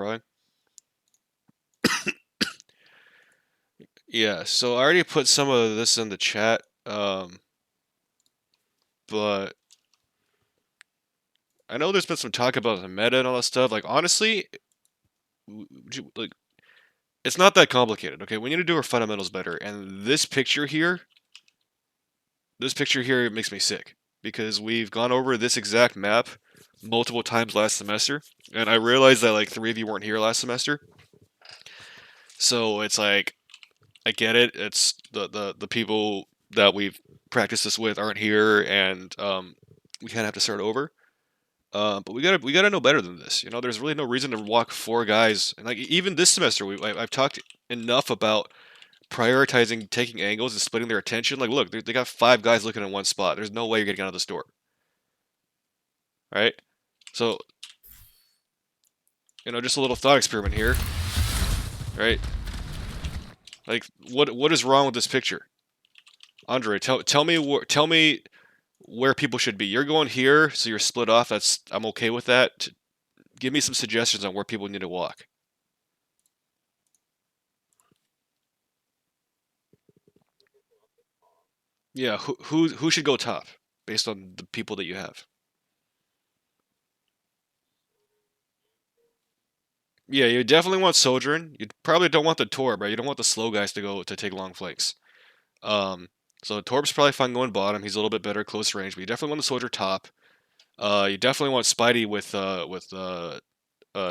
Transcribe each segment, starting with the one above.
Right? Yeah, so I already put some of this in the chat, but I know there's been some talk about the meta and all that stuff. Like, honestly, like, it's not that complicated, okay? We need to do our fundamentals better, and this picture here makes me sick because we've gone over this exact map multiple times last semester, and I realized that like 3 of you weren't here last semester, so it's like I get it. It's the people that we've practiced this with aren't here, and we kind of have to start over. But we gotta know better than this. You know, there's really no reason to walk 4 guys, and like even this semester, I've talked enough about prioritizing taking angles and splitting their attention. Like, look, they got 5 guys looking in one spot. There's no way you're getting out of this door, right? So, just a little thought experiment here, right? Like, what is wrong with this picture, Andre? Tell me where people should be. You're going here, so you're split off. I'm okay with that. Give me some suggestions on where people need to walk. Yeah, who should go top based on the people that you have? Yeah, you definitely want Sojourn. You probably don't want the Torb, right? You don't want the slow guys to take long flanks. Um, so Torb's probably fine going bottom. He's a little bit better close range, but you definitely want the Soldier top. You definitely want Spidey with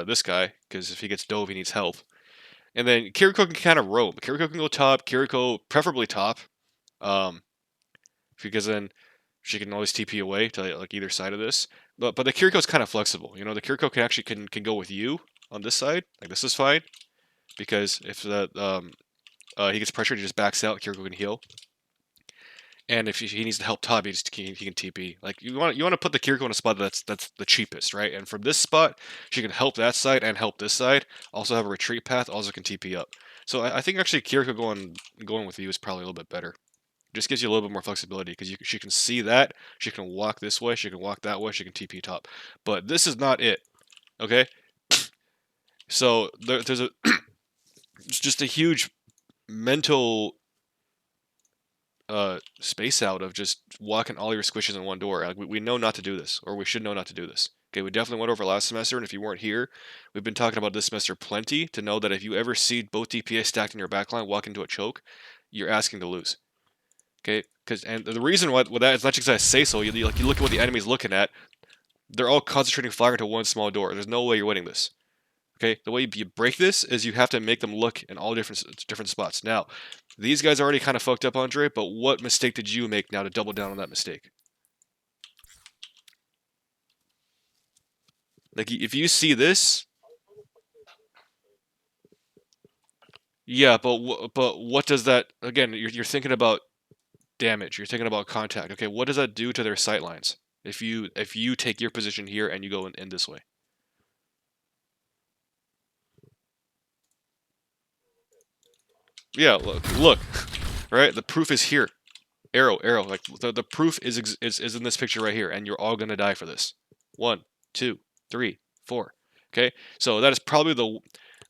this guy because if he gets dove, he needs help. And then Kiriko can kind of roam. Kiriko can go top. Kiriko preferably top, um, because then she can always TP away to like either side of this. But the Kiriko's kind of flexible. You know, the Kiriko can go with you on this side. Like this is fine because if he gets pressured, he just backs out. Kiriko can heal. And if he needs to help top, he can TP. Like you want to put the Kiriko in a spot that's the cheapest, right? And from this spot, she can help that side and help this side. Also have a retreat path. Also can TP up. So I think actually Kiriko going with you is probably a little bit better. Just gives you a little bit more flexibility because she can see that. She can walk this way. She can walk that way. She can TP top. But this is not it. Okay. So there's a it's just a huge mental space out of just walking all your squishes in one door. Like we know not to do this, or we should know not to do this. Okay, we definitely went over last semester, and if you weren't here, we've been talking about this semester plenty to know that if you ever see both DPS stacked in your backline walk into a choke, you're asking to lose. Okay, and the reason why that is not just because I say so. You look at what the enemy's looking at. They're all concentrating fire into one small door. There's no way you're winning this. Okay, the way you break this is you have to make them look in all different spots. Now, these guys already kind of fucked up, Andre, but what mistake did you make now to double down on that mistake? Like, if you see this, yeah, but what does that, again, you're thinking about damage, you're thinking about contact. Okay, what does that do to their sight lines if you take your position here and you go in this way? Yeah, look, right? The proof is here. Arrow. Like the proof is in this picture right here, and you're all gonna die for this. 1, 2, 3, 4. Okay, so that is probably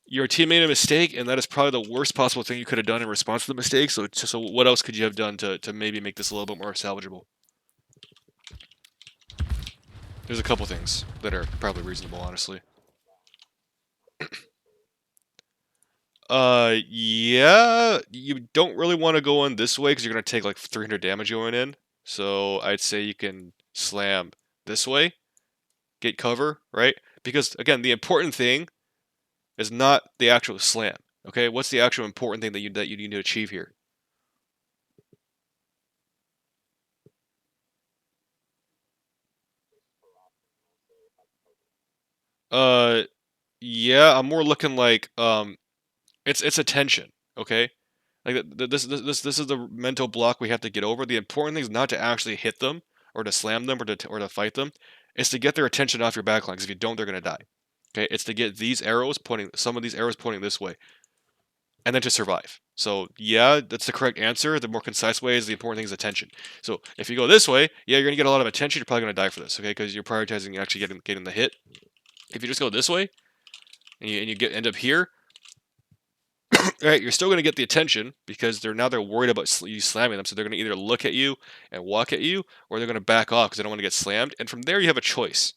your team made a mistake, and that is probably the worst possible thing you could have done in response to the mistake. So what else could you have done to maybe make this a little bit more salvageable? There's a couple things that are probably reasonable, honestly. Yeah, you don't really want to go in this way because you're gonna take like 300 damage going in. So I'd say you can slam this way, get cover, right? Because again, the important thing is not the actual slam. Okay, what's the actual important thing that you need to achieve here? Uh, yeah, I'm more looking like it's attention. Okay, like this is the mental block we have to get over. The important thing is not to actually hit them or to slam them or to fight them. It's to get their attention off your backline. Because if you don't, they're gonna die. Okay, it's to get some of these arrows pointing this way, and then to survive. So yeah, that's the correct answer. The more concise way is the important thing is attention. So if you go this way, yeah, you're gonna get a lot of attention. You're probably gonna die for this, okay? Because you're prioritizing actually getting the hit. If you just go this way, and you end up here, right? You're still going to get the attention because they're worried about you slamming them, so they're going to either look at you and walk at you, or they're going to back off because they don't want to get slammed. And from there, you have a choice.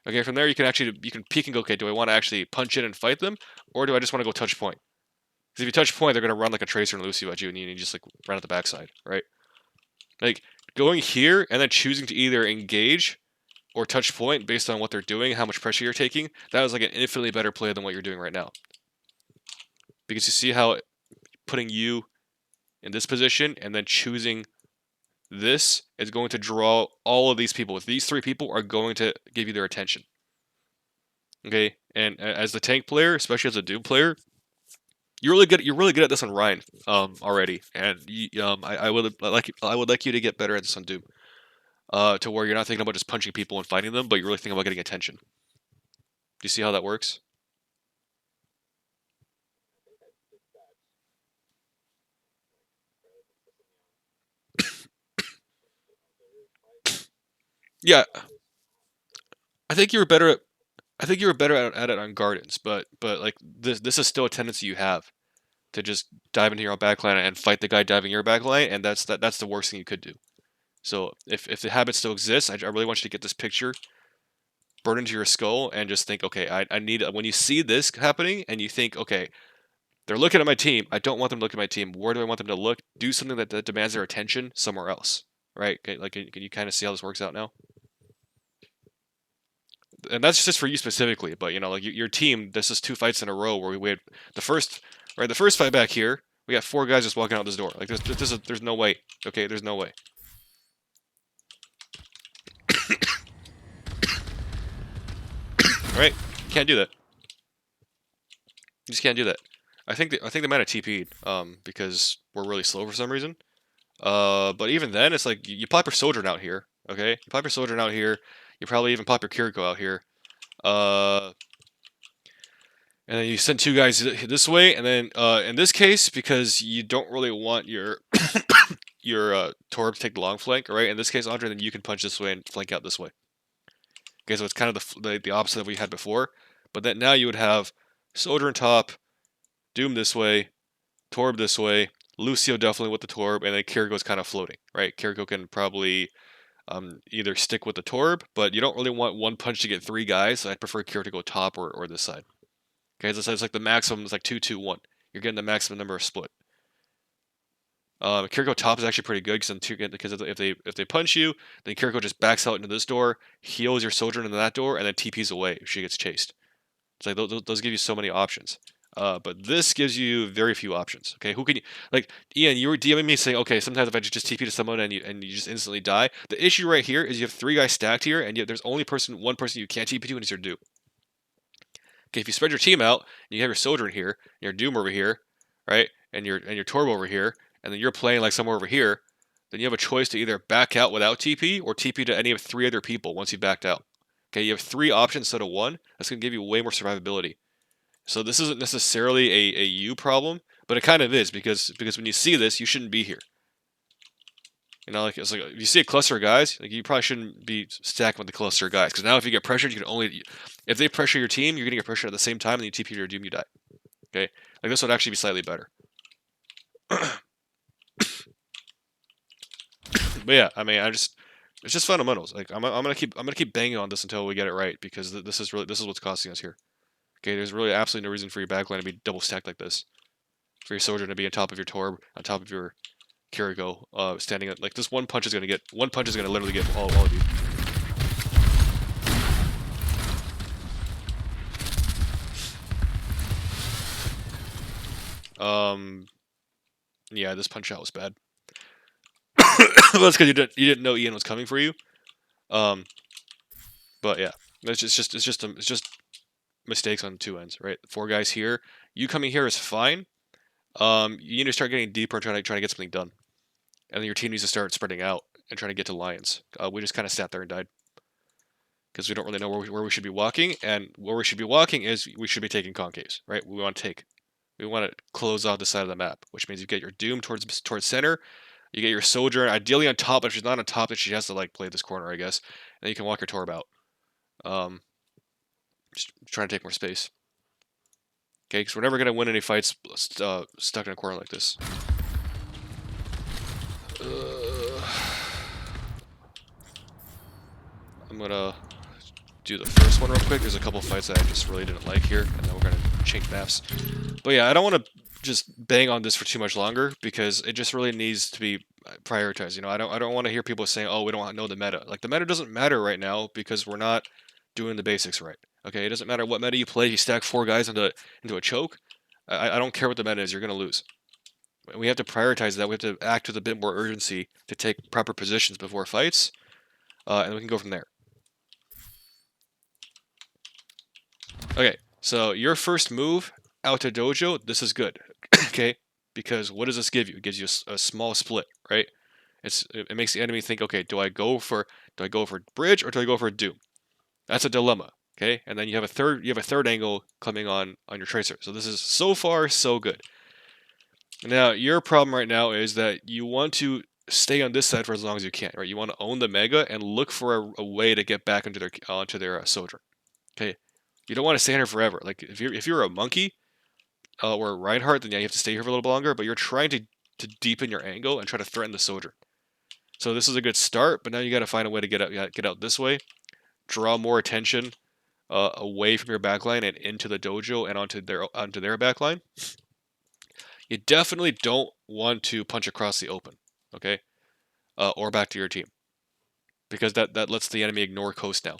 Okay, from there you can peek and go, okay, do I want to actually punch in and fight them, or do I just want to go touch point? Because if you touch point, they're going to run like a tracer and Lucio at you, and you just like run at the backside, right? Like going here and then choosing to either engage or touch point based on what they're doing, how much pressure you're taking, that was like an infinitely better play than what you're doing right now. Because you see how putting you in this position and then choosing this is going to draw all of these people. These three people are going to give you their attention. Okay, and as the tank player, especially as a Doom player, you're really good. You're really good at this on Ryan already, and I would like you to get better at this on Doom. To where you're not thinking about just punching people and fighting them, but you're really thinking about getting attention. Do you see how that works? Yeah, I think you were better at. I think you were better at it on Gardens, but like this is still a tendency you have to just dive into your own backline and fight the guy diving your backline, and that's the worst thing you could do. So if the habit still exists, I really want you to get this picture burned into your skull and just think, okay, I need when you see this happening and you think, okay, they're looking at my team. I don't want them to look at my team. Where do I want them to look? Do something that demands their attention somewhere else, right? Like, can you kind of see how this works out now? And that's just for you specifically, but like your team. This is two fights in a row where we had the first, right? The first fight back here, we got four guys just walking out this door. Like there's no way. Okay, there's no way. Right? Can't do that. You just can't do that. I think they might have TP'd because we're really slow for some reason. But even then, it's like you pop your Sojourn out here, okay? You pop your Sojourn out here. You probably even pop your Kiriko out here. Uh, and then you send two guys this way, and then in this case, because you don't really want your your Torb to take the long flank, right? In this case, Andre, then you can punch this way and flank out this way. Okay, so it's kind of the opposite of what we had before. But then now you would have Sojourn top, Doom this way, Torb this way, Lucio definitely with the Torb, and then Kiriko's kind of floating, right? Kiriko can probably either stick with the Torb, but you don't really want one punch to get three guys, so I'd prefer Kiriko to go top or this side. Okay, so it's like the maximum is like 2-2-1. You're getting the maximum number of split. Kiriko top is actually pretty good because if they punch you, then Kiriko just backs out into this door, heals your Sojourn into that door, and then TPs away if she gets chased. It's like those give you so many options. But this gives you very few options. Okay, who can you like? Ian, you were DMing me saying, okay, sometimes if I just TP to someone and you just instantly die. The issue right here is you have three guys stacked here, and yet there's only one person you can't TP to, and it's your Doom. Okay, if you spread your team out, and you have your Sojourn here, and your Doom over here, right, and your Torb over here, and then you're playing like somewhere over here, then you have a choice to either back out without TP or TP to any of three other people once you backed out. Okay, you have three options instead of one. That's gonna give you way more survivability. So this isn't necessarily a you problem, but it kind of is because when you see this, you shouldn't be here. Like it's like if you see a cluster of guys, like you probably shouldn't be stacking with the cluster of guys because now if you get pressured, you can only if they pressure your team, you're gonna get pressured at the same time, and you TP your Doom, you die. Okay, like this would actually be slightly better. But yeah, I mean, it's just fundamentals. Like I'm gonna keep banging on this until we get it right because this is what's costing us here. Okay, there's really absolutely no reason for your backline to be double stacked like this. For your Sojourn to be on top of your Torb, on top of your Kiriko, standing at, like this one punch is gonna literally get all of you. Yeah, this punch out was bad. That's because you didn't know Ian was coming for you. But yeah, it's just mistakes on two ends, right? Four guys here. You coming here is fine. You need to start getting deeper and trying to get something done, and then your team needs to start spreading out and trying to get to Lions. We just kind of sat there and died because we don't really know where we should be walking, and where we should be walking is we should be taking concaves, right? We want to close off the side of the map, which means you get your Doom towards center. You get your Sojourn, ideally on top. If she's not on top, then she has to like play this corner, I guess. And then you can walk your Torb out. Just trying to take more space. Okay, because we're never gonna win any fights stuck in a corner like this. I'm gonna do the first one real quick. There's a couple fights that I just really didn't like here, and then we're gonna change maps. But yeah, I don't want to just bang on this for too much longer because it just really needs to be prioritized. You know, I don't want to hear people saying, "Oh, we don't know the meta." Like the meta doesn't matter right now because we're not doing the basics right. Okay, it doesn't matter what meta you play. If you stack 4 guys into a choke, I don't care what the meta is. You're gonna lose. We have to prioritize that. We have to act with a bit more urgency to take proper positions before fights, and we can go from there. Okay, so your first move out to dojo, this is good. Okay, because what does this give you? It gives you a small split, right? It makes the enemy think, okay, do I go for bridge or do I go for doom? That's a dilemma. Okay, and then you have a third angle coming on your tracer. So this is so far so good. Now your problem right now is that you want to stay on this side for as long as you can, right? You want to own the mega and look for a way to get back onto their soldier. Okay, you don't want to stay here forever. Like if you're a monkey or a Reinhardt, then yeah, you have to stay here for a little longer. But you're trying to deepen your angle and try to threaten the soldier. So this is a good start, but now you got to find a way to get out this way, draw more attention away from your backline and into the dojo and onto their backline. You definitely don't want to punch across the open, okay, or back to your team, because that lets the enemy ignore coast now.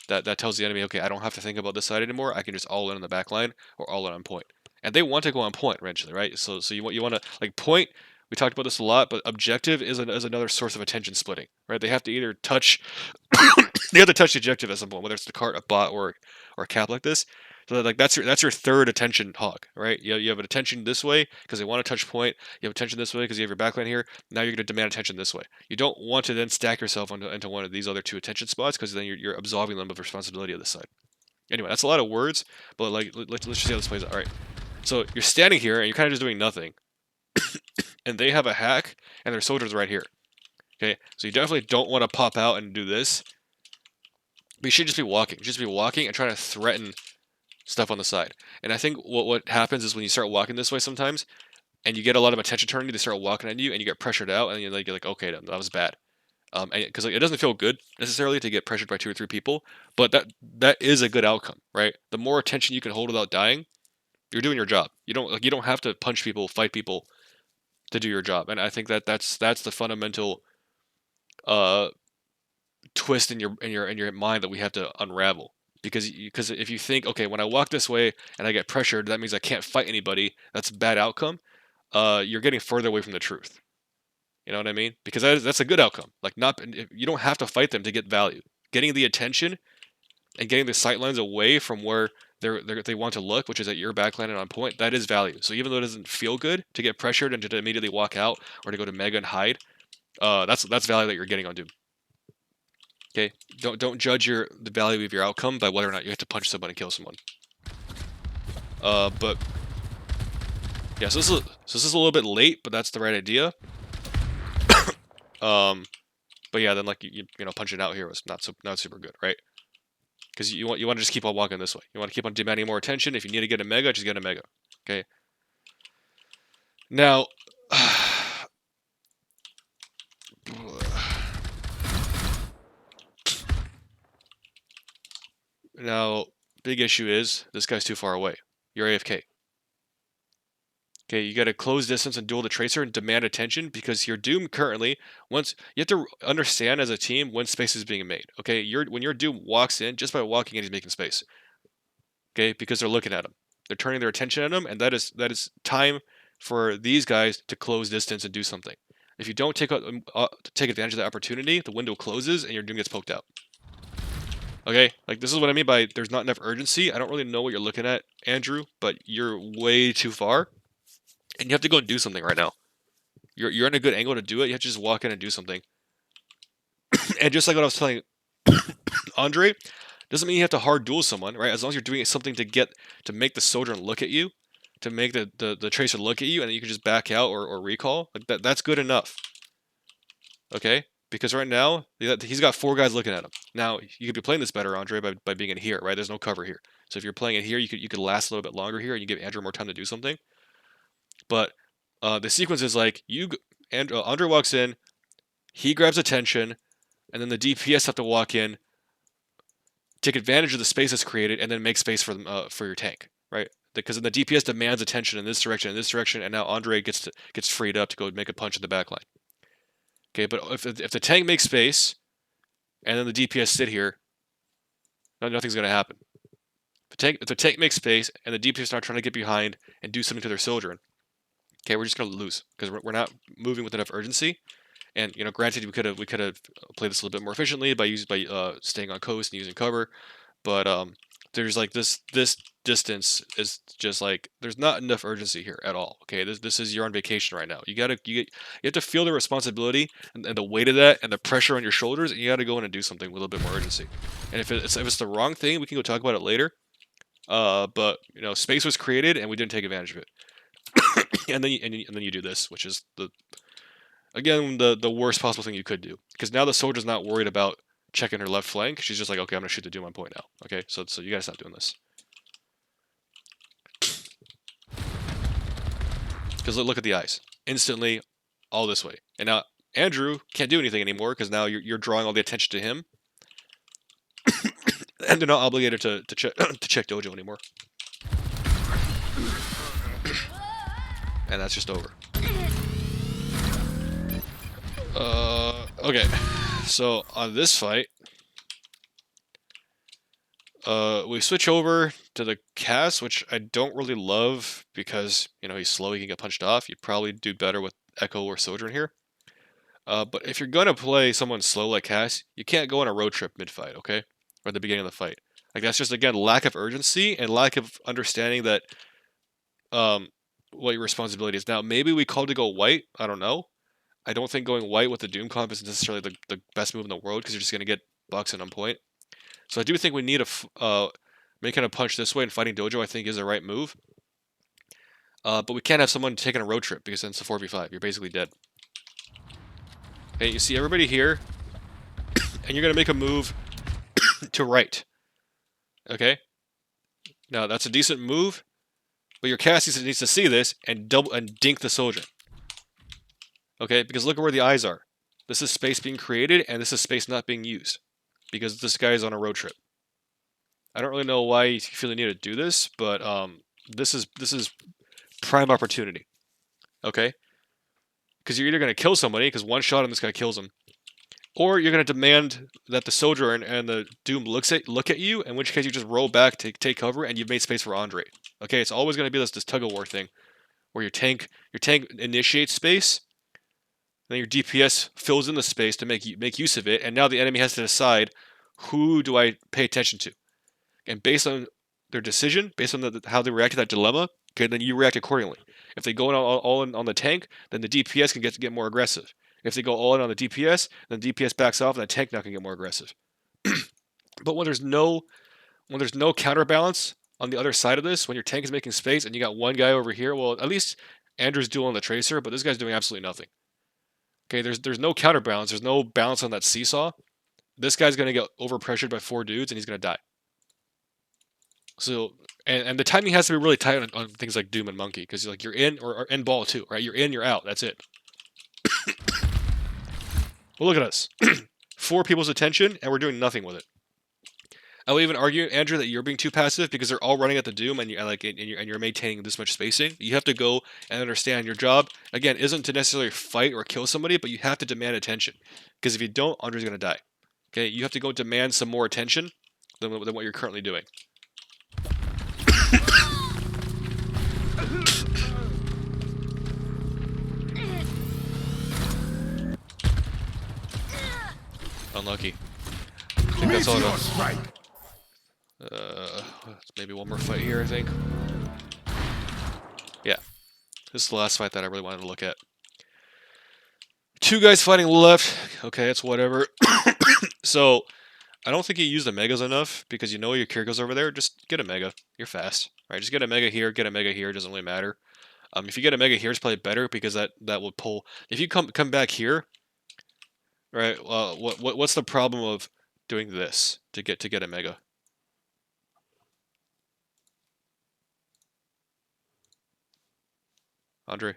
That tells the enemy, okay, I don't have to think about this side anymore. I can just all in on the back line or all in on point. And they want to go on point eventually, right? So you want to like point. We talked about this a lot, but objective is another source of attention splitting, right? They have to either touch, they have to touch the objective at some point, whether it's the cart, a bot, or a cap like this. So like that's your third attention hog, right? You have an attention this way because they want to touch point. You have attention this way because you have your backline here. Now you're going to demand attention this way. You don't want to then stack yourself into one of these other 2 attention spots because then you're absolving them of responsibility of this side. Anyway, that's a lot of words, but like let's just see how this plays out. All right, so you're standing here and you're kind of just doing nothing, and they have a hack and their soldiers right here. Okay, so you definitely don't want to pop out and do this. But you should just be walking. Just be walking and trying to threaten stuff on the side. And I think what happens is when you start walking this way sometimes, and you get a lot of attention turned to you, they start walking at you, and you get pressured out, and you're like okay, that was bad. Because like, it doesn't feel good necessarily to get pressured by 2 or 3 people, but that is a good outcome, right? The more attention you can hold without dying, you're doing your job. You don't have to punch people, fight people to do your job. And I think that's the fundamental uh, twist in your mind that we have to unravel. Because if you think, okay, when I walk this way and I get pressured, that means I can't fight anybody. That's a bad outcome. You're getting further away from the truth. You know what I mean? Because that's a good outcome. Like you don't have to fight them to get value. Getting the attention and getting the sight lines away from where they want to look, which is at your backline and on point, that is value. So even though it doesn't feel good to get pressured and to immediately walk out or to go to mega and hide, that's value that you're getting on Doom. Okay, don't judge the value of your outcome by whether or not you have to punch someone and kill someone. But yeah, so this is a little bit late, but that's the right idea. But yeah, then like you know punching out here was not super good, right? Because you want to just keep on walking this way. You want to keep on demanding more attention. If you need to get a mega, just get a mega. Okay. Now, big issue is this guy's too far away. You're AFK. Okay, you got to close distance and duel the tracer and demand attention because your Doom currently, you have to understand as a team when space is being made. Okay, when your Doom walks in, just by walking in, he's making space. Okay, because they're looking at him, they're turning their attention at him, and that is time for these guys to close distance and do something. If you don't take advantage of that opportunity, the window closes and your Doom gets poked out. Okay, like this is what I mean by there's not enough urgency. I don't really know what you're looking at, Andrew, but you're way too far. And you have to go and do something right now. You're in a good angle to do it. You have to just walk in and do something. And just like what I was telling Andre, doesn't mean you have to hard duel someone, right? As long as you're doing something to make the soldier look at you, to make the tracer look at you, and then you can just back out or recall. Like that's good enough. Okay? Because right now, he's got 4 guys looking at him. Now, you could be playing this better, Andre, by being in here, right? There's no cover here. So if you're playing it here, you could last a little bit longer here, and you give Andrew more time to do something. But the sequence is like Andre walks in, he grabs attention, and then the DPS have to walk in, take advantage of the space that's created, and then make space for your tank, right? Because then the DPS demands attention in this direction, and now Andre gets freed up to go make a punch in the backline. Okay, but if the tank makes space, and then the DPS sit here, nothing's gonna happen. If the tank makes space, and the DPS are trying to get behind and do something to their Sojourn, okay, we're just gonna lose because we're not moving with enough urgency. And granted, we could have played this a little bit more efficiently by staying on coast and using cover, but there's like this distance is just like there's not enough urgency here at all. Okay, this is you're on vacation right now. You have to feel the responsibility and the weight of that and the pressure on your shoulders, and you got to go in and do something with a little bit more urgency. And if it's the wrong thing, we can go talk about it later. But space was created and we didn't take advantage of it. and then you do this, which is the worst possible thing you could do, because now the soldier's not worried about checking her left flank. She's just like, okay, I'm gonna shoot the Doom on point now. Okay, so you gotta stop doing this. Because look at the eyes, instantly, all this way, and now Andrew can't do anything anymore because now you're drawing all the attention to him, and they're not obligated to check Dojo anymore. And that's just over. Okay, so on this fight, we switch over to the Cass, which I don't really love because, he's slow, he can get punched off. You'd probably do better with Echo or Sojourn here. But if you're gonna play someone slow like Cass, you can't go on a road trip mid-fight, okay? Or at the beginning of the fight. Like, that's just, again, lack of urgency and lack of understanding that, what your responsibility is. Now, maybe we called to go white, I don't know. I don't think going white with the Doom comp is necessarily the best move in the world because you're just gonna get bucks and on point. So I do think we need making a punch this way and fighting Dojo, I think, is the right move. But we can't have someone taking a road trip because then it's a 4v5. You're basically dead. Okay, you see everybody here, and you're going to make a move to right. Okay? Now, that's a decent move, but your Cass needs to see this and dink the soldier. Okay? Because look at where the eyes are. This is space being created, and this is space not being used. Because this guy is on a road trip. I don't really know why you feel the need to do this, but this is prime opportunity. Okay? Because you're either going to kill somebody, because one shot on this guy kills him, or you're going to demand that the soldier and the Doom look at you, in which case you just roll back, take cover, and you've made space for Andre. Okay, it's always going to be this tug of war thing, where your tank initiates space, then your DPS fills in the space to make use of it, and now the enemy has to decide who do I pay attention to, and based on their decision, based on how they react to that dilemma, okay, then you react accordingly. If they go all in on the tank, then the DPS can get more aggressive. If they go all in on the DPS, then the DPS backs off, and the tank now can get more aggressive. But when there's no counterbalance on the other side of this, when your tank is making space and you got one guy over here, well, at least Andrew's dueling the Tracer, but this guy's doing absolutely nothing. Okay, there's no counterbalance, there's no balance on that seesaw. This guy's gonna get overpressured by 4 dudes and he's gonna die. So and the timing has to be really tight on things like Doom and Monkey, because you're in or in ball too, right? You're in, you're out. That's it. Well, look at us. 4 people's attention, and we're doing nothing with it. I would even argue, Andrew, that you're being too passive because they're all running at the Doom, and you're maintaining this much spacing. You have to go and understand your job. Again, isn't to necessarily fight or kill somebody, but you have to demand attention, because if you don't, Andre's gonna die. Okay, you have to go demand some more attention than what you're currently doing. Unlucky. I think that's all enough. Maybe one more fight here, I think. Yeah. This is the last fight that I really wanted to look at. 2 guys fighting left. Okay, it's whatever. So, I don't think you use the megas enough, because you know your Kiriko's over there. Just get a mega. You're fast. Right? Just get a mega here, get a mega here. It doesn't really matter. If you get a mega here, it's probably better, because that will pull. If you come back here, right? What's the problem of doing this to get a mega? Andre?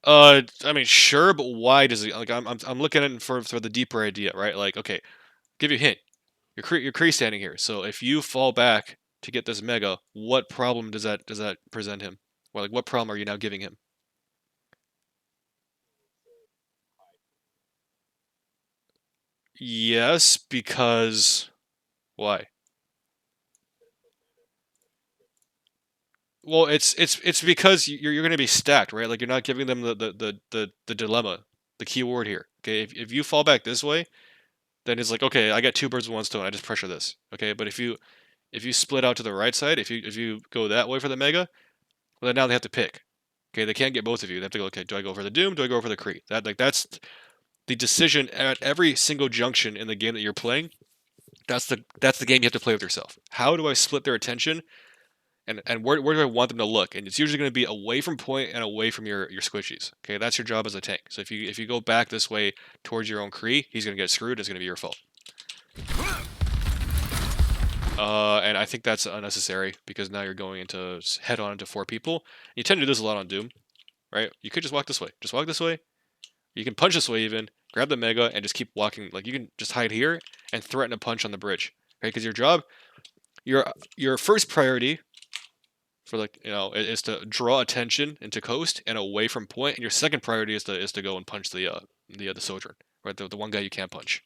I mean, sure, but why does it? Like, I'm looking at it for the deeper idea, right? Like, okay, give you a hint. Your Kree standing here. So if you fall back to get this mega, what problem does that present him? Or like, what problem are you now giving him? Yes, because why? Well, it's because you're going to be stacked, right? Like you're not giving them the dilemma, the key word here. Okay, if you fall back this way, then it's like okay, I got two birds with one stone. I just pressure this. Okay, but if you split out to the right side, if you go that way for the mega, well then now they have to pick. Okay, they can't get both of you. They have to go. Okay, do I go for the Doom? Do I go for the Kree? That's the decision at every single junction in the game that you're playing. That's the game you have to play with yourself. How do I split their attention and where do I want them to look? And it's usually going to be away from point and away from your squishies. Okay, that's your job as a tank. So if you go back this way towards your own Kree, he's going to get screwed. It's going to be your fault. And I think that's unnecessary because now you're going into head on into four people. You tend to do this a lot on Doom, right? You could just walk this way. Just walk this way. You can punch this way even. Grab the mega and just keep walking. Like you can just hide here and threaten a punch on the bridge, right? Because your job, your first priority for like is to draw attention into coast and away from point, and your second priority is to go and punch the sojourn, right? The one guy you can't punch.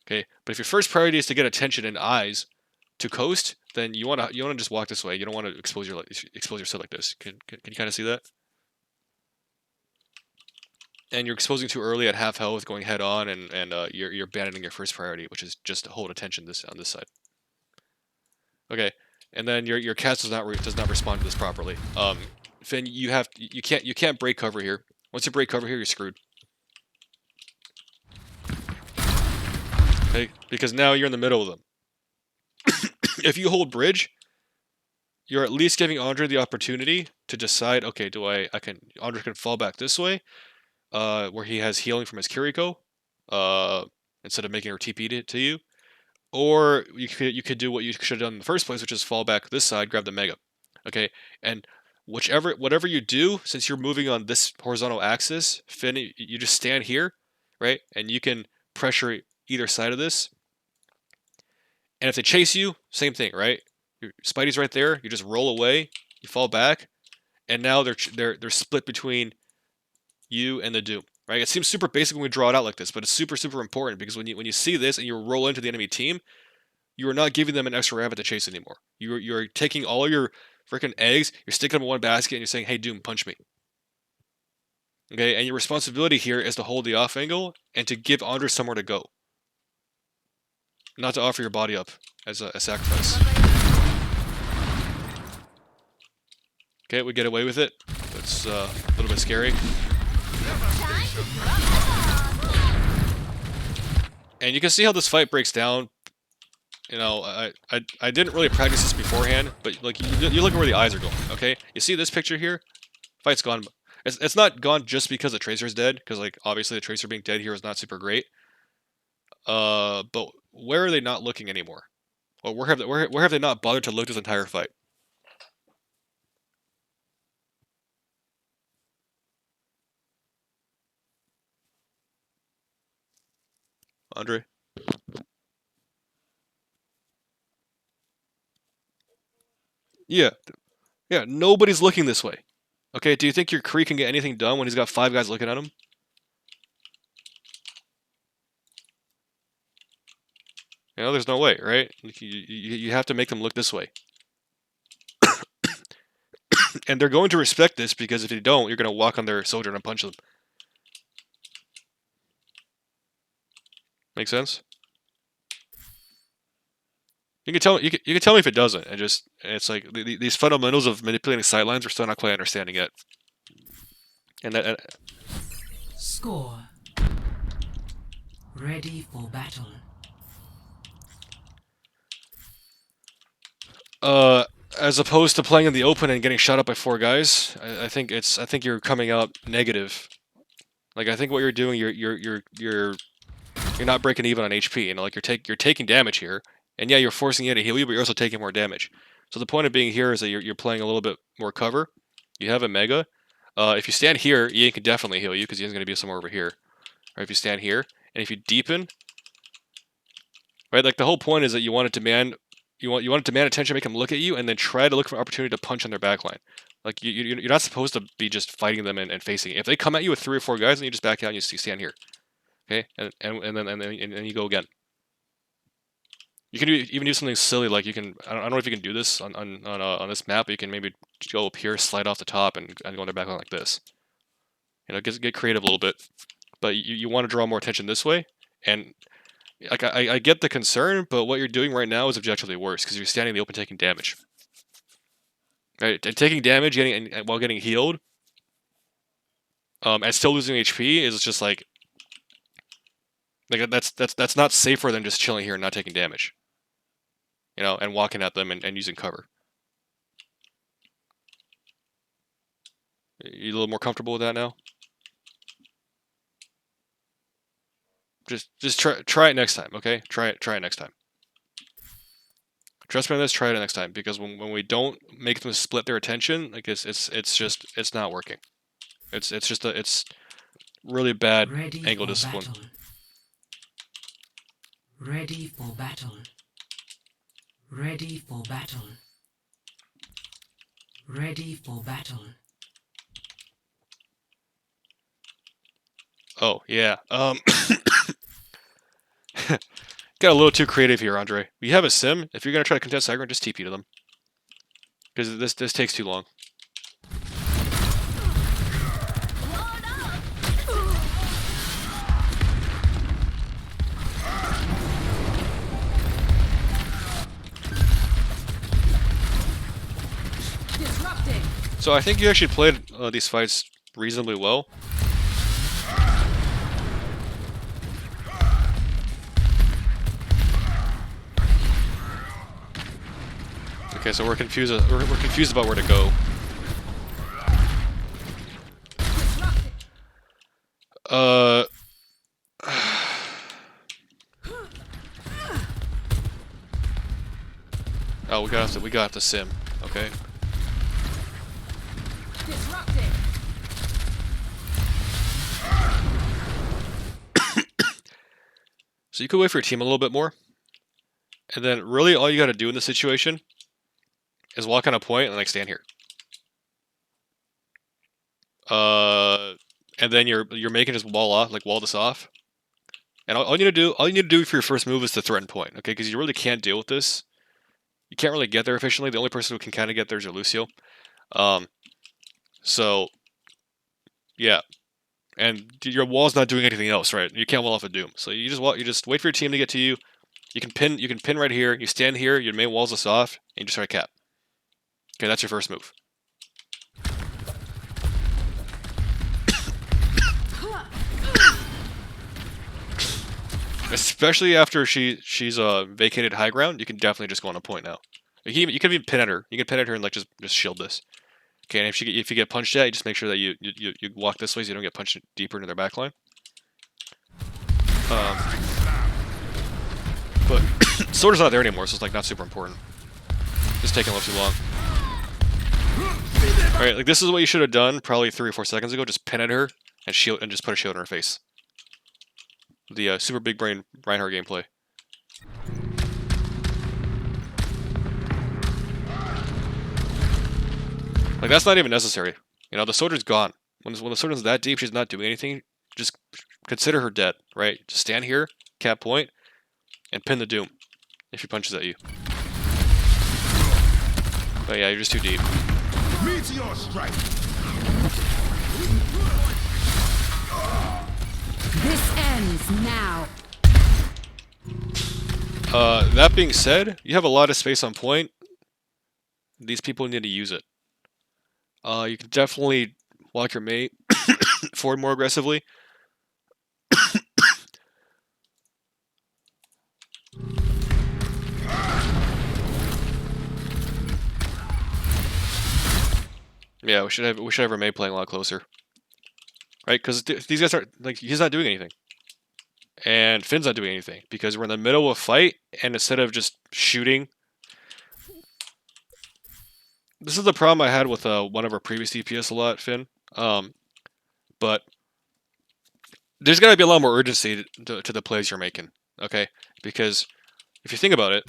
Okay, but if your first priority is to get attention and eyes to coast, then you wanna just walk this way. You don't want to expose yourself like this. Can you kind of see that? And you're exposing too early at half health, going head on, and you're abandoning your first priority, which is just to hold attention on this side. Okay, and then your cast does not respond to this properly. Finn, you can't break cover here. Once you break cover here, you're screwed. Okay, because now you're in the middle of them. If you hold bridge, you're at least giving Andre the opportunity to decide. Okay, Andre can fall back this way, where he has healing from his Kiriko, instead of making her TP to you. Or you could do what you should have done in the first place, which is fall back this side, grab the mega. Okay, and whatever you do, since you're moving on this horizontal axis, Finn, you just stand here, right, and you can pressure either side of this. And if they chase you, same thing, right? Your Spidey's right there. You just roll away, you fall back, and now they're split between you and the Doom. Right? It seems super basic when we draw it out like this, but it's super super important because when you see this and you roll into the enemy team, you are not giving them an extra rabbit to chase anymore. You're taking all your freaking eggs, you're sticking them in one basket, and you're saying, "Hey, Doom, punch me." Okay, and your responsibility here is to hold the off angle and to give Andre somewhere to go, not to offer your body up as a sacrifice. Okay, we get away with it. It's a little bit scary. And you can see how this fight breaks down. I didn't really practice this beforehand, but like you look at where the eyes are going. Okay, you see this picture here? Fight's gone. It's not gone just because the Tracer's dead, because like obviously the Tracer being dead here is not super great. But where are they not looking anymore? Or where have they not bothered to look this entire fight? Andre? Yeah, yeah. Nobody's looking this way. Okay, do you think your Kree can get anything done when he's got five guys looking at him? There's no way, right? You have to make them look this way. And they're going to respect this because if you don't, you're going to walk on their soldier and punch them. Make sense? You can tell you can tell me if it doesn't. It's like these fundamentals of manipulating sightlines we're still not quite understanding yet. And that Score. Ready for battle. as opposed to playing in the open and getting shot up by four guys, I think you're coming out negative. Like I think what you're doing, you're not breaking even on HP. Like you're taking damage here, and yeah, you're forcing you to heal you, but you're also taking more damage. So the point of being here is that you're playing a little bit more cover. You have a Mega. If you stand here, Ian can definitely heal you because Ian's going to be somewhere over here. Or if you stand here, and if you deepen, right? Like the whole point is that you want to demand, you want to demand attention, make them look at you, and then try to look for an opportunity to punch on their backline. Like you're not supposed to be just fighting them and facing. If they come at you with 3 or 4 guys, then you just back out and you stand here, okay? And then you go again. You can even do something silly like you can. I don't know if you can do this on this map, but you can maybe go up here, slide off the top, and go on their backline like this. You know, get creative a little bit, but you want to draw more attention this way. And like I get the concern, but what you're doing right now is objectively worse because you're standing in the open taking damage. Right, and taking damage, while getting healed, and still losing HP is just like that's not safer than just chilling here and not taking damage. You know, and walking at them and using cover. You a little more comfortable with that now? Just try it next time, okay? Try it next time. Trust me on this. Try it next time because when we don't make them split their attention, like it's not working. It's really bad angle discipline. Battle. Ready for battle. Ready for battle. Ready for battle. Oh yeah. Got a little too creative here, Andre. We have a sim. If you're gonna try to contest aggro, just TP to them. Because this takes too long. So I think you actually played these fights reasonably well. Okay, so we're confused. We're confused about where to go. Oh, we got the sim. Okay. So you could wait for your team a little bit more, and then really all you got to do in this situation is walk on a point and like stand here. And then you're making just wall this off. And all you need to do for your first move is to threaten point, okay? Because you really can't deal with this. You can't really get there efficiently. The only person who can kind of get there is your Lucio. So yeah, and your wall's not doing anything else, right? You can't wall off a Doom. So you just wait for your team to get to you. You can pin right here. You stand here. Your main walls this off, and you just try to cap. Okay, that's your first move. Especially after she's vacated high ground, you can definitely just go on a point now. You can even pin at her. You can pin at her and like just shield this. Okay, and if you get punched at, you just make sure that you walk this way so you don't get punched deeper into their backline. But Soldier's not there anymore, so it's like not super important. Just taking a little too long. All right, like this is what you should have done probably 3 or 4 seconds ago. Just pin at her and shield and just put a shield in her face. The super big brain Reinhardt gameplay. Like that's not even necessary. You know, the soldier's gone. When the soldier's that deep, she's not doing anything. Just consider her dead, right? Just stand here, cap point, and pin the Doom if she punches at you. But yeah, you're just too deep. Meteor strike. This ends now. That being said, you have a lot of space on point. These people need to use it. You can definitely walk your mate forward more aggressively. Yeah, we should have our mate playing a lot closer, right? Because these guys are like he's not doing anything, and Finn's not doing anything because we're in the middle of a fight, and instead of just shooting, this is the problem I had with one of our previous DPS a lot, Finn. But there's got to be a lot more urgency to the plays you're making, okay? Because if you think about it,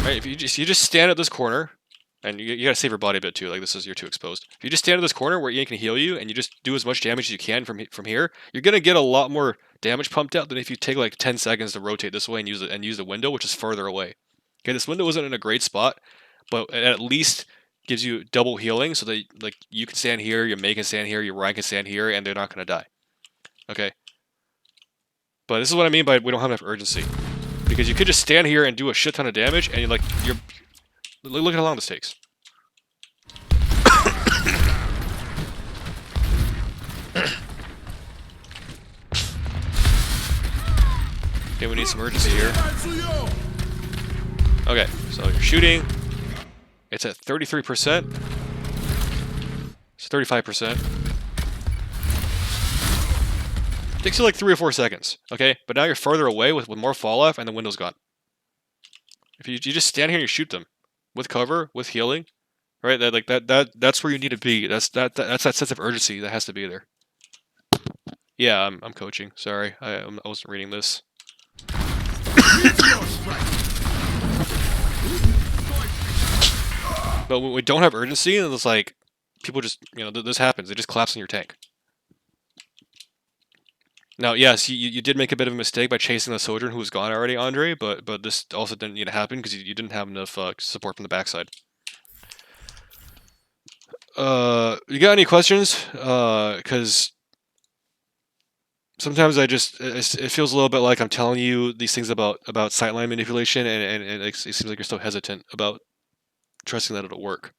right? If you just stand at this corner, and you gotta save your body a bit too. Like this is you're too exposed. If you just stand at this corner where Ian can heal you, and you just do as much damage as you can from here, you're gonna get a lot more damage pumped out than if you take like 10 seconds to rotate this way and use the window, which is further away. Okay, this window isn't in a great spot, but it at least gives you double healing, so that like you can stand here, your Mei can stand here, your Ryan can stand here, and they're not gonna die. Okay. But this is what I mean by we don't have enough urgency. Because you could just stand here and do a shit ton of damage, and you're look at how long this takes. Okay, we need some urgency here. Okay, so you're shooting. It's at 33%. It's 35%. Takes you like 3 or 4 seconds, okay? But now you're further away with more fall off, and the window's gone. If you just stand here and you shoot them with cover, with healing, right? That's where you need to be. That's that sense of urgency that has to be there. Yeah, I'm coaching. Sorry, I wasn't reading this. But when we don't have urgency, and it's like people just this happens. They just collapse on your tank. Now, yes, you did make a bit of a mistake by chasing the Sojourn who was gone already, Andre, but this also didn't need to happen because you didn't have enough support from the backside. You got any questions? Because sometimes it feels a little bit like I'm telling you these things about sightline manipulation, and it seems like you're so hesitant about trusting that it'll work.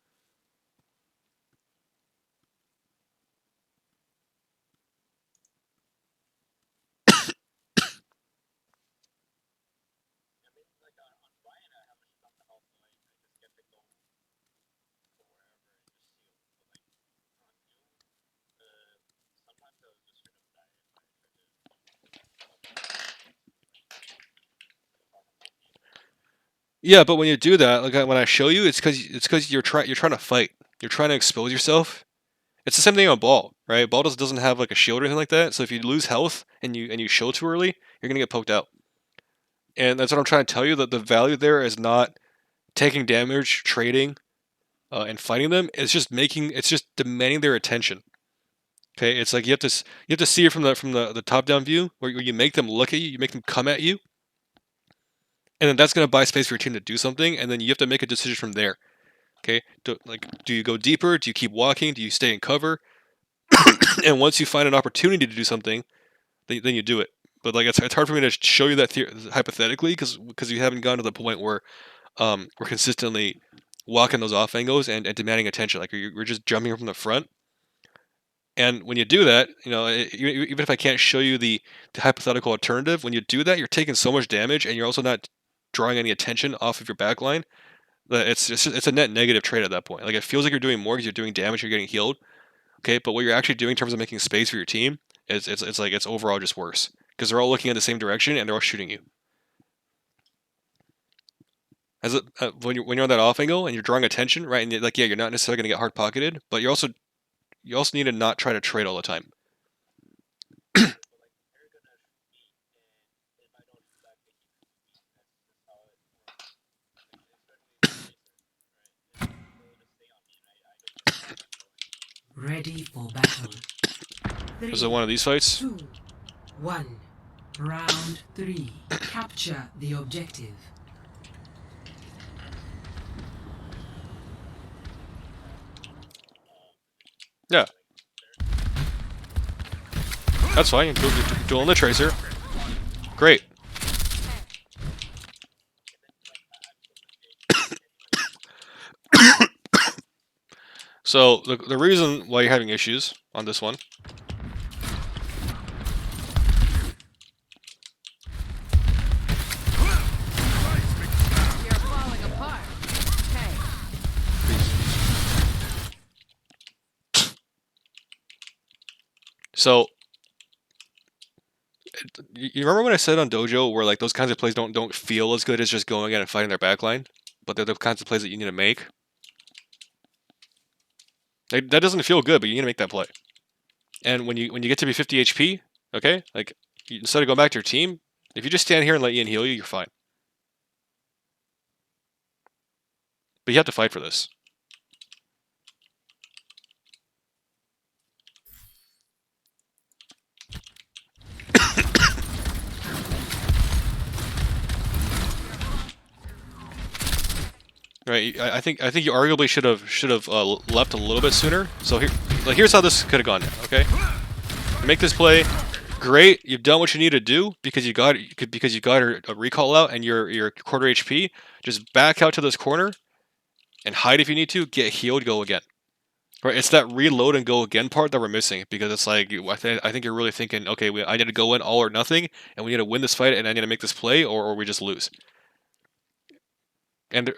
Yeah, but when you do that, like when I show you, it's because you're trying to fight. You're trying to expose yourself. It's the same thing on ball, right? Ball doesn't have like a shield or anything like that. So if you lose health and you show too early, you're gonna get poked out. And that's what I'm trying to tell you, that the value there is not taking damage, trading, and fighting them. It's just demanding their attention. Okay, it's like you have to see it from the top down view where you make them look at you, you make them come at you, and then that's gonna buy space for your team to do something, and then you have to make a decision from there. Okay, do you go deeper? Do you keep walking? Do you stay in cover? And once you find an opportunity to do something, then you do it. But like it's hard for me to show you that hypothetically because you haven't gotten to the point where we're consistently walking those off angles and demanding attention. Like we're just jumping from the front. And when you do that, even if I can't show you the hypothetical alternative, when you do that, you're taking so much damage, and you're also not drawing any attention off of your backline. That it's a net negative trade at that point. Like it feels like you're doing more because you're doing damage, you're getting healed. Okay, but what you're actually doing in terms of making space for your team is it's overall just worse because they're all looking in the same direction and they're all shooting you. As when you're on that off angle and you're drawing attention, right? And you're not necessarily going to get hard pocketed, but you also need to not try to trade all the time. Ready for battle. Was it one of these fights? 2, 1. Round 3. Capture the objective. Yeah. That's fine. You're dueling the Tracer. Great. So the reason why you're having issues on this one You're falling apart. Okay. So you remember when I said on Dojo where like those kinds of plays don't feel as good as just going in and fighting their backline? but they're the kinds of plays that you need to make. That doesn't feel good, but you need to make that play. And when you get to be 50 HP, okay, like instead of going back to your team, if you just stand here and let Ian heal you, you're fine. But you have to fight for this. Right, I think you arguably should have left a little bit sooner. So here's how this could have gone. Okay, you make this play, great. You've done what you need to do because you got a recall out and you're quarter HP. Just back out to this corner and hide if you need to. Get healed, go again. Right, it's that reload and go again part that we're missing because it's like I think you're really thinking, okay, I need to go in all or nothing, and we need to win this fight, and I need to make this play, or we just lose. And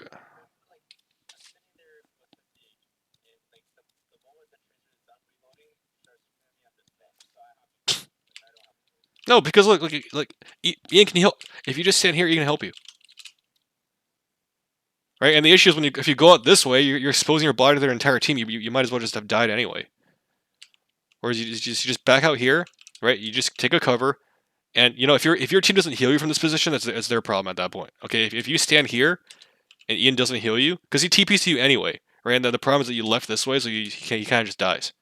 no, because look, Ian can help. If you just stand here, Ian can help you. Right, and the issue is if you go out this way, you're exposing your body to their entire team. You might as well just have died anyway. Whereas you just back out here, right? You just take a cover, and you know if your team doesn't heal you from this position, that's their problem at that point. Okay, if you stand here, and Ian doesn't heal you, because he TPs you anyway, right? And the problem is that you left this way, so he kind of just dies.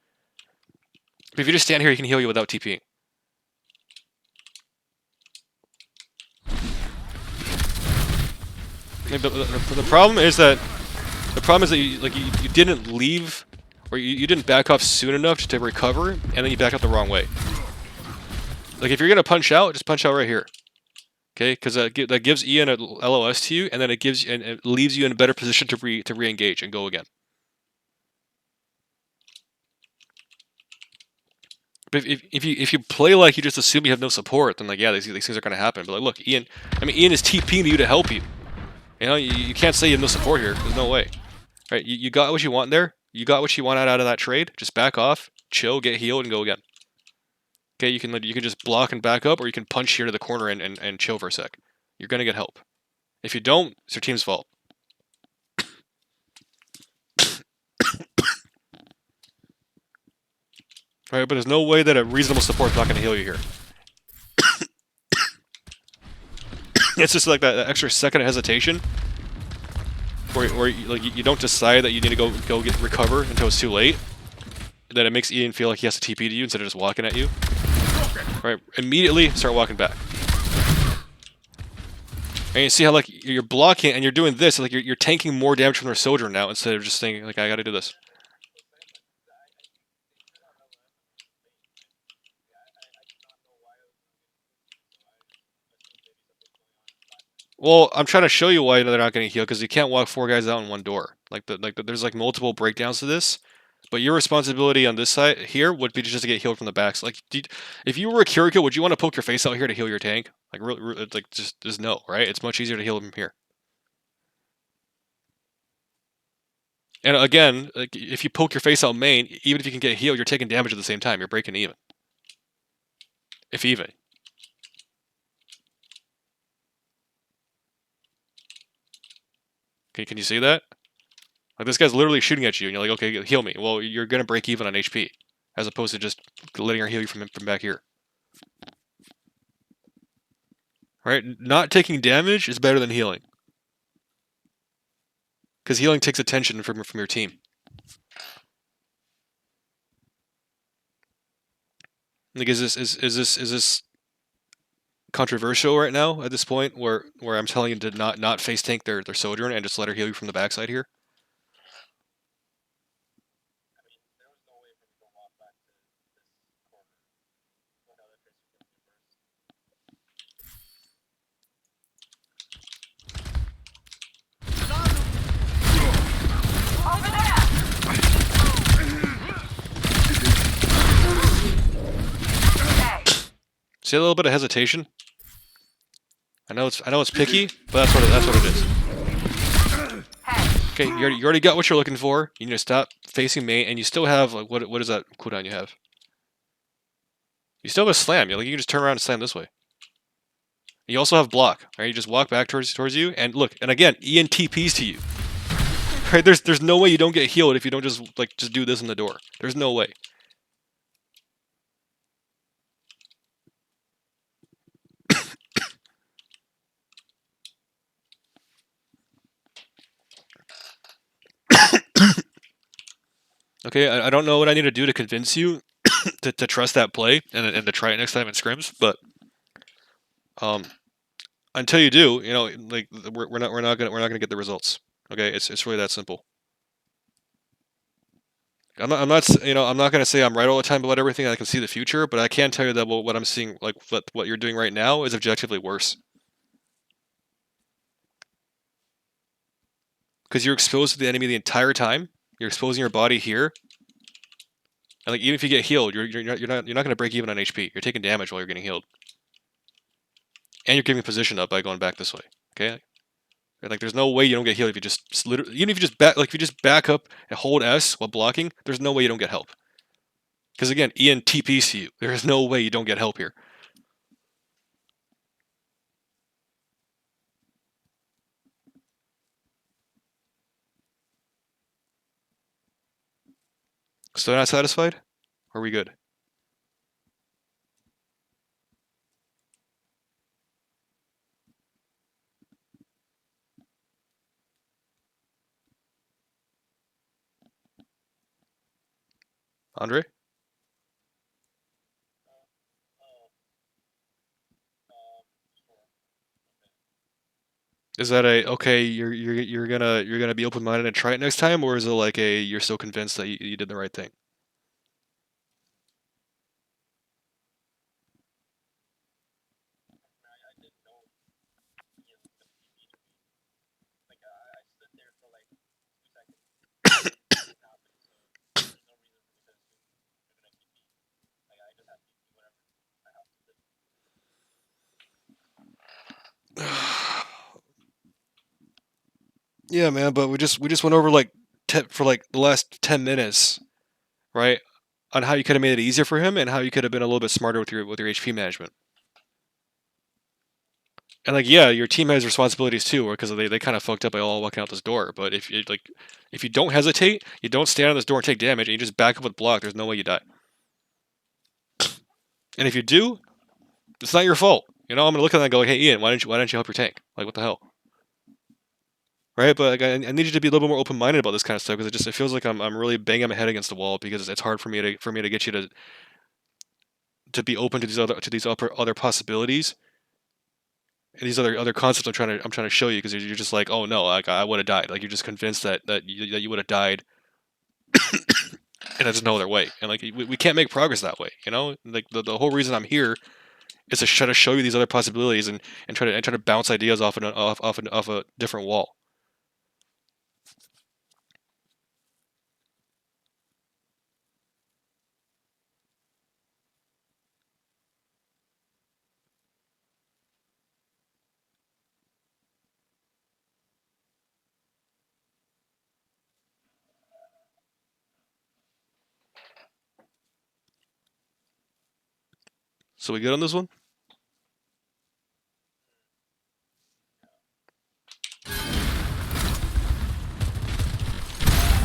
But if you just stand here, he can heal you without TPing. The problem is that you didn't leave, or you didn't back off soon enough to recover, and then you back up the wrong way. Like if you're gonna punch out, just punch out right here, okay? Because that gives Ian a LOS to you, and then it leaves you in a better position to re-engage and go again. But if you play like you just assume you have no support, then like yeah, these things are gonna happen. But like look, Ian is TPing you to help you. You know, you can't say you have no support here. There's no way. Right? You got what you want there. You got what you want out of that trade. Just back off, chill, get healed, and go again. Okay, you can just block and back up, or you can punch here to the corner and chill for a sec. You're gonna get help. If you don't, it's your team's fault. Right, but there's no way that a reasonable support's not gonna heal you here. It's just like that extra second of hesitation, where you don't decide that you need to go recover until it's too late. Then it makes Ian feel like he has to TP to you instead of just walking at you. Right, immediately start walking back. And you see how like you're blocking and you're doing this, like you're tanking more damage from their soldier now instead of just thinking like I got to do this. Well, I'm trying to show you why they're not getting healed because you can't walk 4 guys out in one door. There's like multiple breakdowns to this, but your responsibility on this side here would be just to get healed from the backs. Like, if you were a Kiriko, would you want to poke your face out here to heal your tank? Like, really, like just no, right? It's much easier to heal them here. And again, like if you poke your face out main, even if you can get healed, you're taking damage at the same time. You're breaking even, if even. Can you see that? Like this guy's literally shooting at you, and you're like, okay, heal me. Well, you're gonna break even on HP, as opposed to just letting her heal you from back here. Right? Not taking damage is better than healing, because healing takes attention from your team. Like, is this controversial right now at this point, where I'm telling you to not face tank their Sojourn and just let her heal you from the backside here? See a little bit of hesitation? I know it's picky, but that's what it is. Okay, you already got what you're looking for. You need to stop facing main, and you still have like what is that cooldown you have? You still have a slam. You can just turn around and slam this way. You also have block. Right? You just walk back towards you, and look, and again, Ian TPs to you. Right? There's no way you don't get healed if you don't just do this in the door. There's no way. Okay, I don't know what I need to do to convince you to trust that play and to try it next time in scrims, but until you do, you know, like we're not gonna get the results. Okay, it's really that simple. I'm not you know, I'm not gonna say I'm right all the time about everything. I can see the future, but I can tell you that what I'm seeing, like what you're doing right now, is objectively worse. Because you're exposed to the enemy the entire time. You're exposing your body here, and like even if you get healed, you're not gonna break even on HP. You're taking damage while you're getting healed, and you're giving position up by going back this way. Okay, like there's no way you don't get healed if you just literally, even if you just back up and hold S while blocking. There's no way you don't get help. Because again, Ian TPs to you. There is no way you don't get help here. Still not satisfied? Or are we good? Andre? Is that a okay? You're gonna be open minded and try it next time, or is it like a you're so convinced that you did the right thing? Yeah, man. But we just went over like for like the last 10 minutes, right? On how you could have made it easier for him and how you could have been a little bit smarter with your HP management. And like, yeah, your team has responsibilities too, because they kind of fucked up by all walking out this door. But if you don't hesitate, you don't stand on this door and take damage, and you just back up with block, there's no way you die. And if you do, it's not your fault. You know, I'm gonna look at that and go, like, hey Ian, why didn't you help your tank? Like, what the hell? Right? But like, I need you to be a little bit more open minded about this kind of stuff, because it feels like I'm really banging my head against the wall, because it's hard for me to get you to be open to these other possibilities. And these other concepts I'm trying to show you, because you're just like, oh no, like I would have died. Like you're just convinced that you would have died, and there's no other way. And like we can't make progress that way. You know, like the whole reason I'm here is to try to show you these other possibilities and try to bounce ideas off a different wall. So we good on this one?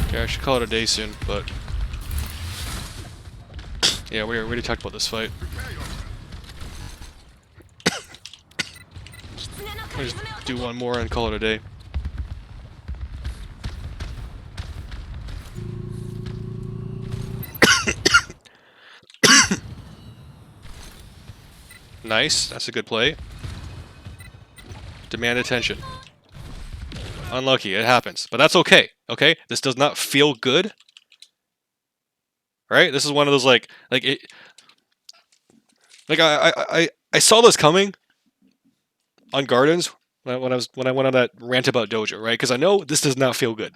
Okay, I should call it a day soon, but yeah, we already talked about this fight. I'll just do one more and call it a day. Nice, that's a good play. Demand attention. Unlucky, it happens, but that's okay. Okay, this does not feel good. Right? This is one of those like it. Like I saw this coming on Gardens when I went on that rant about Dojo, right? Because I know this does not feel good.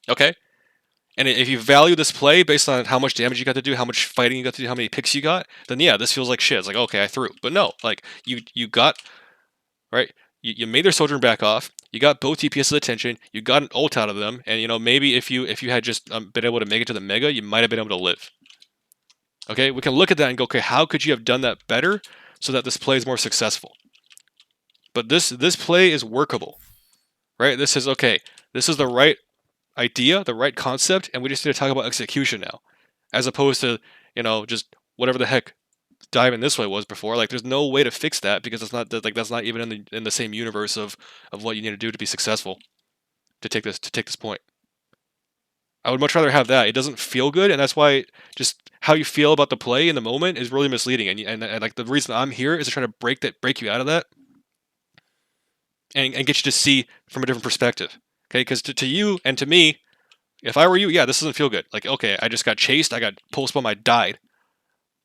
Okay, and if you value this play based on how much damage you got to do, how much fighting you got to do, how many picks you got, then yeah, this feels like shit. It's like, okay, I threw, but no, like you got right. You made their soldier back off. You got both DPS's attention. You got an ult out of them, and you know maybe if you had just been able to make it to the mega, you might have been able to live. Okay, we can look at that and go, okay, how could you have done that better so that this play is more successful. But this play is workable, right? This is okay. This is the right idea, the right concept, and we just need to talk about execution now, as opposed to just whatever the heck diving this way was before. Like, there's no way to fix that because it's not that's not even in the same universe of what you need to do to be successful to take this point. I would much rather have that. It doesn't feel good, and that's why just how you feel about the play in the moment is really misleading. And like the reason I'm here is to try to break you out of that, and get you to see from a different perspective. Okay, because to you and to me, if I were you, yeah, this doesn't feel good. Like, okay, I just got chased, I got pulse bomb, I died.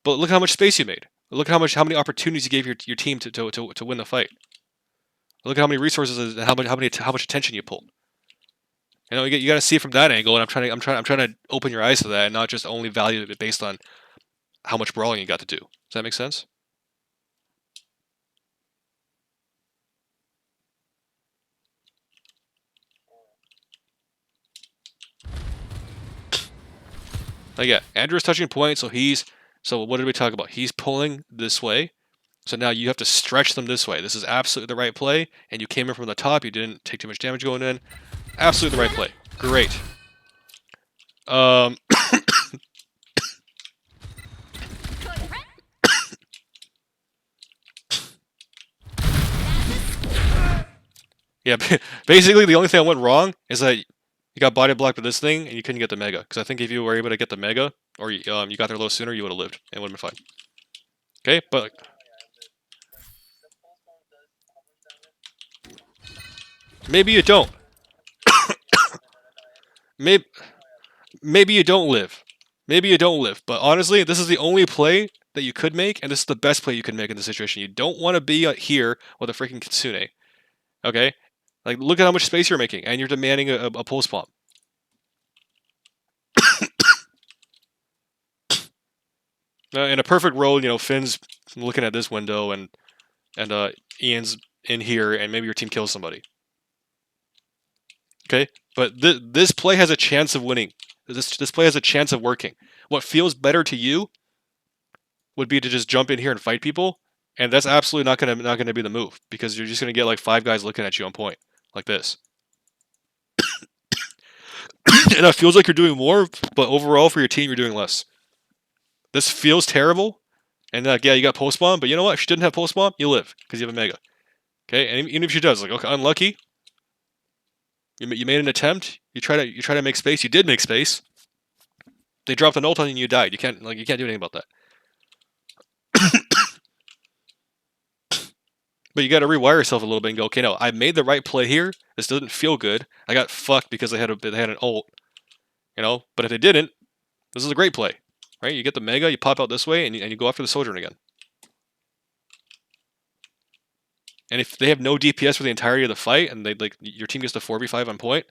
But look how much space you made. Look how many opportunities you gave your team to win the fight. Look at how many resources and how much attention you pulled. You got to see it from that angle, and I'm trying to open your eyes to that, and not just only value it based on how much brawling you got to do. Does that make sense? Like, yeah, Andrew's touching point, so what did we talk about? He's pulling this way, so now you have to stretch them this way. This is absolutely the right play, and you came in from the top. You didn't take too much damage going in. Absolutely the right play. Great. Yeah, basically the only thing that went wrong is that you got body blocked with this thing and you couldn't get the mega. Because I think if you were able to get the mega, or you got there a little sooner, you would have lived and it would have been fine. Okay, but maybe you don't. maybe you don't live. Maybe you don't live. But honestly, this is the only play that you could make, and this is the best play you could make in this situation. You don't want to be here with a freaking Kitsune. Okay? Like, look at how much space you're making, and you're demanding a pulse bomb. In a perfect world, Finn's looking at this window, and Ian's in here, and maybe your team kills somebody. Okay? But this play has a chance of winning. This play has a chance of working. What feels better to you would be to just jump in here and fight people, and that's absolutely not gonna be the move, because you're just gonna get like 5 guys looking at you on point, like this. And it feels like you're doing more, but overall for your team you're doing less. This feels terrible, and yeah, you got post bomb, but you know what? If she didn't have post bomb, you live because you have a mega. Okay, and even if she does, like, okay, unlucky. You made an attempt. You try to make space. You did make space. They dropped an ult on you and you died. You can't do anything about that. But you got to rewire yourself a little bit and go, okay, no, I made the right play here. This doesn't feel good. I got fucked because they had an ult. But if they didn't, this is a great play, right? You get the mega, you pop out this way, and you go after the Sojourn again. And if they have no DPS for the entirety of the fight, and your team gets to 4v5 on point,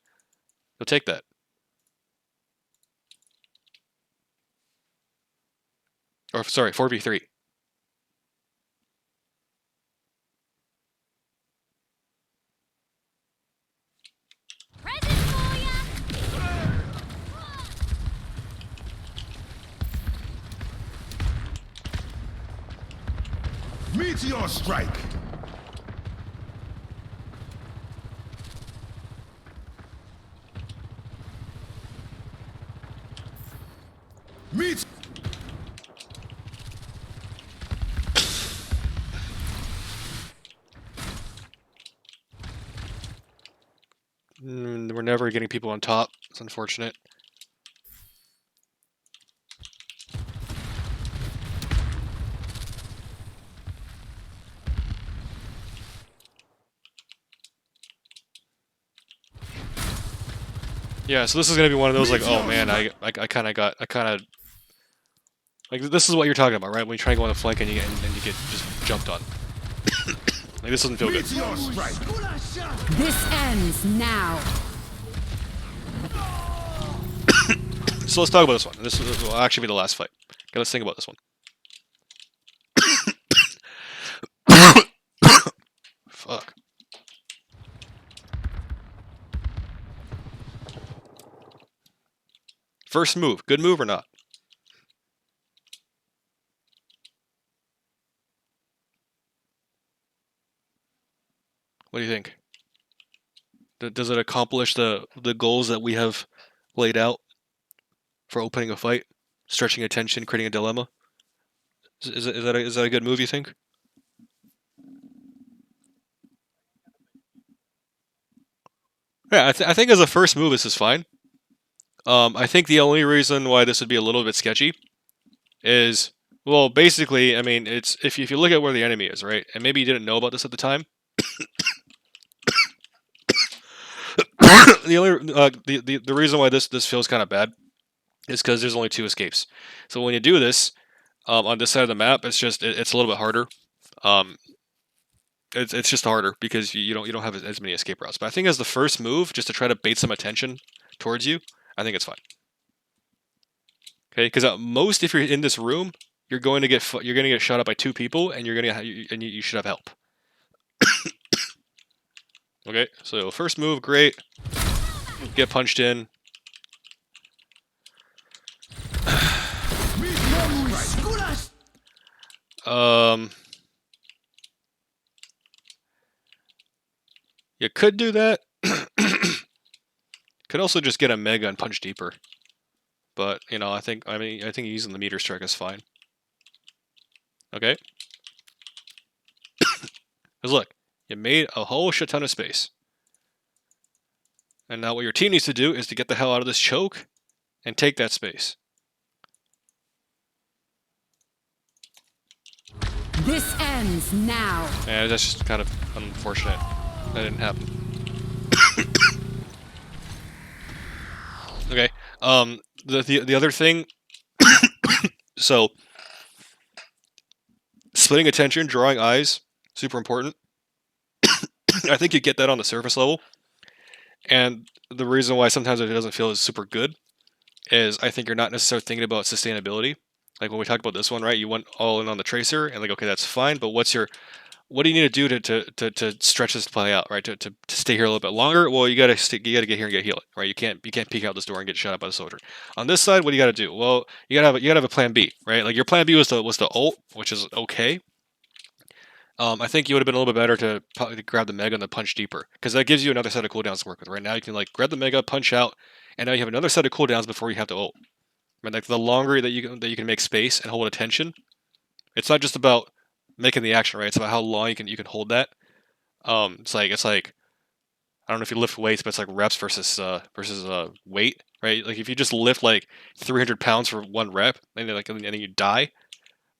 you'll take that. Or sorry, 4v3. Meteor strike. Meet. We're never getting people on top. It's unfortunate. Yeah, so this is gonna be one of those like, oh man, I kind of like, this is what you're talking about, right? When you try to go on the flank and you get just jumped on. Like, this doesn't feel good. This ends now. So let's talk about this one. This will actually be the last fight. Okay, let's think about this one. Fuck. First move. Good move or not? What do you think? Does it accomplish the goals that we have laid out for opening a fight, stretching attention, creating a dilemma? Is that a good move, you think? Yeah, I think as a first move, this is fine. I think the only reason why this would be a little bit sketchy is, well, basically, I mean, it's if you look at where the enemy is, right, and maybe you didn't know about this at the time. The only the reason why this feels kind of bad is because there's only 2 escapes. So when you do this on this side of the map, it's just it's a little bit harder. Um, it's just harder because you don't have as many escape routes. But I think as the first move, just to try to bait some attention towards you, I think it's fine. Okay, because at most, if you're in this room, you're going to get shot at by 2 people, and you should have help. Okay, so first move, great. Get punched in. Meet your strike. You could do that. Could also just get a mega and punch deeper. But you know, I think using the meter strike is fine. Okay. Because look, you made a whole shit ton of space. And now what your team needs to do is to get the hell out of this choke and take that space. This ends now. And that's just kind of unfortunate. That didn't happen. Okay. The other thing. So, splitting attention, drawing eyes, super important. I think you get that on the surface level. And the reason why sometimes it doesn't feel as super good is I think you're not necessarily thinking about sustainability. Like when we talked about this one, right? You went all in on the tracer, and like, okay, that's fine, but what do you need to do to stretch this play out, right? To stay here a little bit longer? Well, you gotta get here and get healed, right? You can't peek out this door and get shot up by the soldier. On this side, what do you gotta do? Well, you gotta have a plan B, right? Like your plan B was the ult, which is okay. I think you would have been a little bit better to probably grab the mega and the punch deeper, because that gives you another set of cooldowns to work with. Right now, you can like grab the mega, punch out, and now you have another set of cooldowns before you have to ult. Right, like the longer that you can make space and hold attention, it's not just about making the action, right? It's about how long you can hold that. It's like I don't know if you lift weights, but it's like reps versus weight, right? Like if you just lift like 300 pounds for 1 rep, and then you die,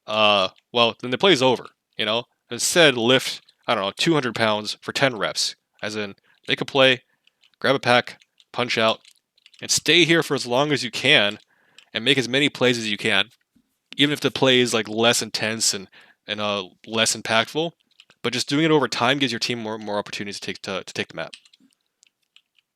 well then the play's over, you know. Instead, lift, I don't know, 200 pounds for 10 reps. As in, make a play, grab a pack, punch out, and stay here for as long as you can, and make as many plays as you can. Even if the play is like less intense and less impactful, but just doing it over time gives your team more opportunities to take the map.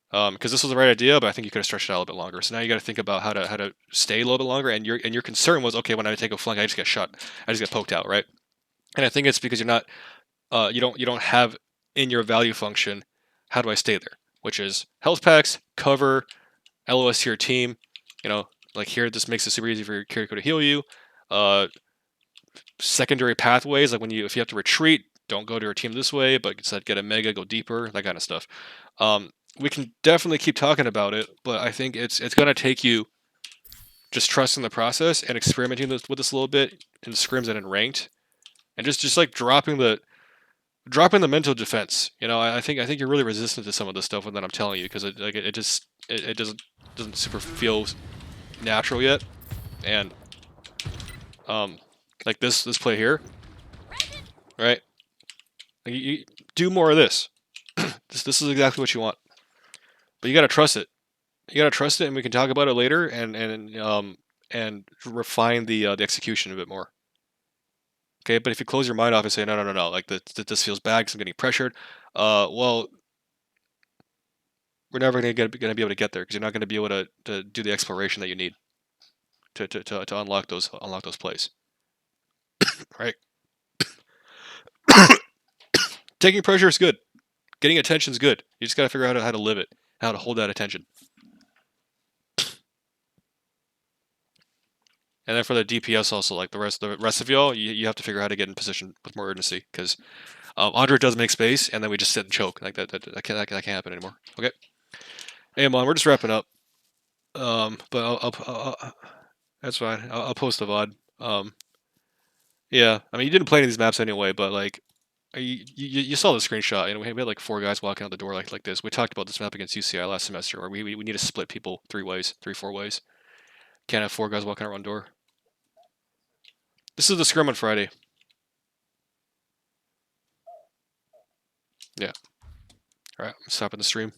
Because this was the right idea, but I think you could have stretched it out a little bit longer. So now you got to think about how to stay a little bit longer. And your concern was, okay, when I take a flank, I just get shot, I just get poked out, right? And I think it's because you're not, you don't have in your value function, how do I stay there? Which is health packs, cover, LOS to your team. You know, like here, this makes it super easy for your Kiriko to heal you. Secondary pathways, like if you have to retreat, don't go to your team this way, but instead get a mega, go deeper, that kind of stuff. We can definitely keep talking about it, but I think it's gonna take you just trusting the process and experimenting with this a little bit in scrims and in ranked. And just like dropping the mental defense, you know, I think you're really resistant to some of this stuff that I'm telling you, because it doesn't super feel natural yet, and like this play here, right? Like you do more of this. This is exactly what you want, but you gotta trust it. You gotta trust it, and we can talk about it later, and refine the execution a bit more. Okay, but if you close your mind off and say, no, like this feels bad because I'm getting pressured, well, we're never gonna be able to get there, because you're not gonna be able to do the exploration that you need to unlock those plays, right? Taking pressure is good. Getting attention is good. You just gotta figure out how to live it, how to hold that attention. And then for the DPS also, like the rest of y'all, you have to figure out how to get in position with more urgency, because Andre does make space, and then we just sit and choke. Like that can't happen anymore. Okay. Hey, Mon, we're just wrapping up. But that's fine. I'll post the VOD. Yeah. I mean, you didn't play any of these maps anyway, but like, you saw the screenshot. You know, we had like 4 guys walking out the door like this. We talked about this map against UCI last semester, where we need to split people 3 ways, 4 ways. Can't have 4 guys walking out one door. This is the scrim on Friday. Yeah. All right. I'm stopping the stream.